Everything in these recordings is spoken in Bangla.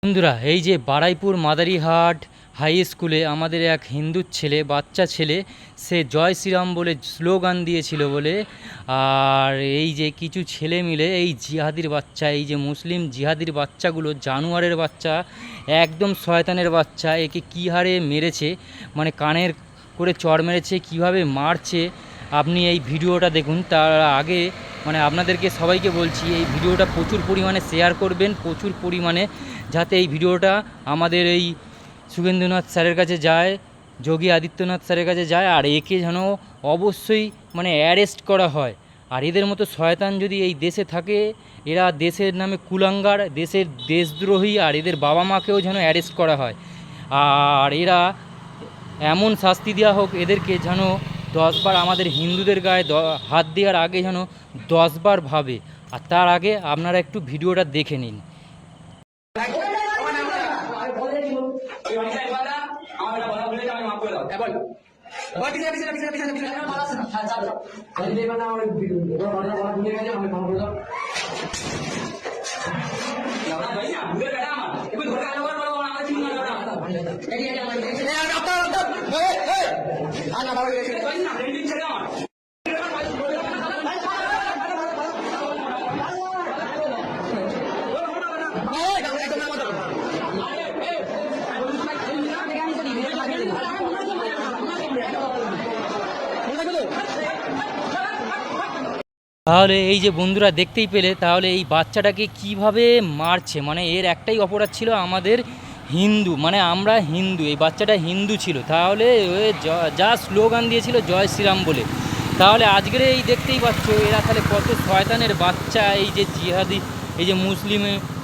বন্ধুরা, এই যে বারাইপুর মাদারিহাট হাই স্কুলে আমাদের এক হিন্দু ছেলে, বাচ্চা ছেলে, সে জয় শ্রীরাম বলে স্লোগান দিয়েছিল বলে, আর এই যে কিছু ছেলে মিলে এই জিহাদির বাচ্চা, এই যে মুসলিম জিহাদির বাচ্চাগুলো, জানোয়ারের বাচ্চা, একদম শয়তানের বাচ্চা, একে কী হারে মেরেছে, মানে কানের করে চড় মেরেছে, কীভাবে মারছে। আপনি এই ভিডিওটা দেখুন। তার আগে মানে আপনাদেরকে সবাইকে বলছি, এই ভিডিওটা প্রচুর পরিমাণে শেয়ার করবেন, প্রচুর পরিমাণে, যাতে এই ভিডিওটা আমাদের এই সুগেন্দ্রনাথ স্যারের কাছে যায়, যোগী আদিত্যনাথ স্যারের কাছে যায়, আর একে যেন অবশ্যই মানে অ্যারেস্ট করা হয়। আর এদের মতো শয়তান যদি এই দেশে থাকে, এরা দেশের নামে কুলাঙ্গার, দেশের দেশদ্রোহী, আর এদের বাবা মাকেও যেন অ্যারেস্ট করা হয়। আর এরা এমন শাস্তি দেওয়া হোক এদেরকে, যেন 10 বার আমাদের হিন্দুদের গায়ে হাত দেওয়ার আগে যেন 10 বার ভাবে। আর তার আগে আপনারা একটু ভিডিওটা দেখে নিন। তাহলে এই যে বন্ধুরা দেখতেই পেলে, তাহলে এই বাচ্চাটাকে কিভাবে মারছে। মানে এর একটাই অপরাধ ছিল, আমাদের হিন্দু, মানে আমরা হিন্দু, এই বাচ্চাটা হিন্দু ছিল, তাহলে যা স্লোগান দিয়েছিল জয় শ্রীরাম বলে। তাহলে আজকের এই দেখতেই পাচ্ছ এরা তাহলে কত শয়তানের বাচ্চা, এই যে জিহাদি, এই যে মুসলিম,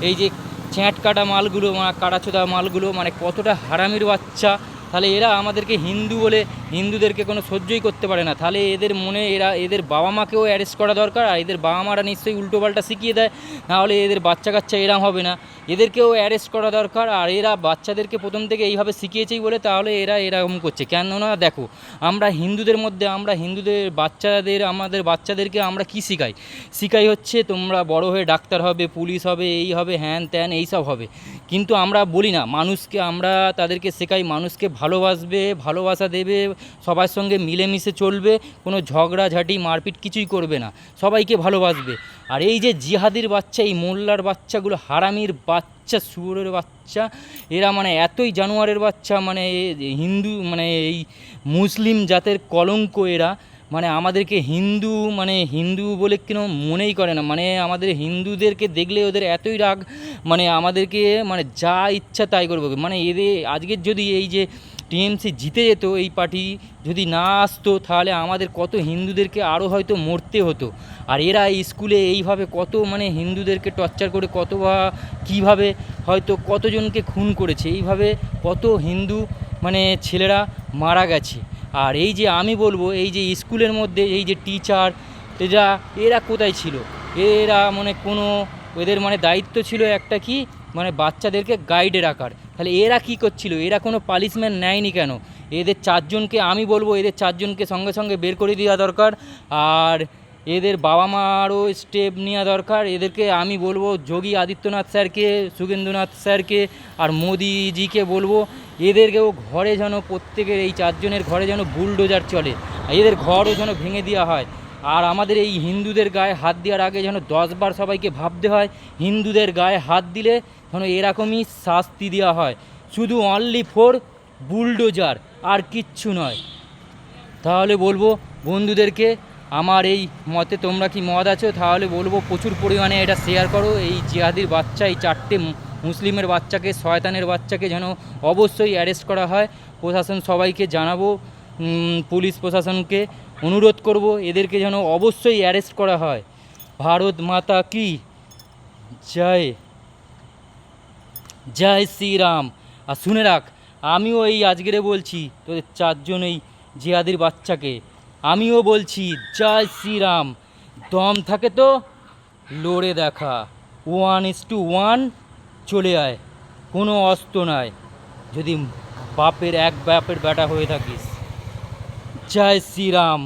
এই যে চ্যাঁট কাটা মালগুলো, কাটাচোদা মালগুলো, মানে কতটা হারামির বাচ্চা। তাহলে এরা আমাদেরকে হিন্দু বলে হিন্দুদেরকে কোনো সহ্যই করতে পারে না। তাহলে এদের মনে এদের বাবা মাকেও অ্যারেস্ট করা দরকার, আর এদের বাবা মারা নিশ্চয়ই উল্টোপাল্টা শিখিয়ে দেয়, নাহলে এদের বাচ্চা কাচ্চা এরম হবে না। এদেরকেও অ্যারেস্ট করা দরকার। আর এরা বাচ্চাদেরকে প্রথম থেকে এইভাবে শিখিয়েছেই বলে তাহলে এরা এরকম করছে। কেননা দেখো, আমরা হিন্দুদের মধ্যে, আমরা হিন্দুদের বাচ্চাদের, আমাদের বাচ্চাদেরকে আমরা কি শিখাই হচ্ছে তোমরা বড় হয়ে ডাক্তার হবে, পুলিশ হবে, এই হবে, হ্যান ত্যান এইসব হবে। কিন্তু আমরা বলি না মানুষকে, আমরা তাদেরকে শেখাই মানুষকে ভালোবাসবে, ভালোবাসা দেবে, সবার সঙ্গে মিলেমিশে চলবে, কোনো ঝগড়াঝাঁটি মারপিট কিছুই করবে না, সবাইকে ভালোবাসবে। আর এই যে জিহাদির বাচ্চা, এই মোল্লার বাচ্চাগুলো, হারামির বাচ্চা, শুয়োরের বাচ্চা, এরা মানে এতই জানোয়ারের বাচ্চা, মানে হিন্দু, মানে এই মুসলিম জাতের কলঙ্ক এরা। মানে আমাদেরকে হিন্দু, মানে হিন্দু বলে কেন মনেই করে না। মানে আমাদের হিন্দুদেরকে দেখলে ওদের এতই রাগ, মানে আমাদেরকে মানে যা ইচ্ছা তাই করবে। মানে এদের আজকের যদি এই যে টিএমসি জিতে যেত, এই পার্টি যদি না আসতো, তাহলে আমাদের কত হিন্দুদেরকে আরও হয়তো মরতে হতো। আর এরা স্কুলে এইভাবে কত মানে হিন্দুদেরকে টর্চার করে, কত বা কীভাবে হয়তো কতজনকে খুন করেছে, এইভাবে কত হিন্দু মানে ছেলেরা মারা গেছে। আর এই যে আমি বলবো, এই যে স্কুলের মধ্যে এই যে টিচার, এরা কোথায় ছিল? এরা মানে কোনো, এদের মানে দায়িত্ব ছিল একটা কি, মানে বাচ্চাদেরকে গাইডে রাখার। তাহলে এরা কি করছিল? এরা কোনো পানিশমেন্ট নেয়নি কেন? এদের চারজনকে আমি বলবো, এদের চারজনকে সঙ্গে সঙ্গে বের করে দেওয়া দরকার। আর এদের বাবা মারও স্টেপ নেওয়া দরকার। এদেরকে আমি বলবো, যোগী আদিত্যনাথ স্যারকে, সুগেন্দ্রনাথ স্যারকে আর মোদিজিকে বলবো, এদেরকেও ঘরে যেন, প্রত্যেকের এই চারজনের ঘরে যেন বুলডোজার চলে, এদের ঘরও যেন ভেঙে দেওয়া হয়। আর আমাদের এই হিন্দুদের গায়ে হাত দেওয়ার আগে যেন 10 বার সবাইকে ভাবতে হয়, হিন্দুদের গায়ে হাত দিলে যেন এরকমই শাস্তি দেওয়া হয়, শুধু অনলি ফর বুলডোজার, আর কিচ্ছু নয়। তাহলে বলবো বন্ধুদেরকে, আমার এই মতে তোমরা কি মত আছো? তাহলে বলবো প্রচুর পরিমাণে এটা শেয়ার করো। এই জিহাদির বাচ্চা, এই 4টে মুসলিমের বাচ্চাকে, শয়তানের বাচ্চাকে যেন অবশ্যই অ্যারেস্ট করা হয়। প্রশাসন সবাইকে জানাবো, পুলিশ প্রশাসনকে অনুরোধ করব, এদেরকে যেন অবশ্যই অ্যারেস্ট করা হয়। ভারত মাতা কি জয়, জয় শ্রীরাম। আর শুনে রাখ, আমিও এই আজকেরে বলছি তোদের 4জন এই জিহাদির বাচ্চাকে, আমিও বলছি জয় শ্রীরাম। দম থাকে তো লড়ে দেখা, 1:1 চলে আয়, কোনো অস্ত্র নয়, যদি বাপের বেটা হয়ে থাকিস। জয় শ্রীরাম।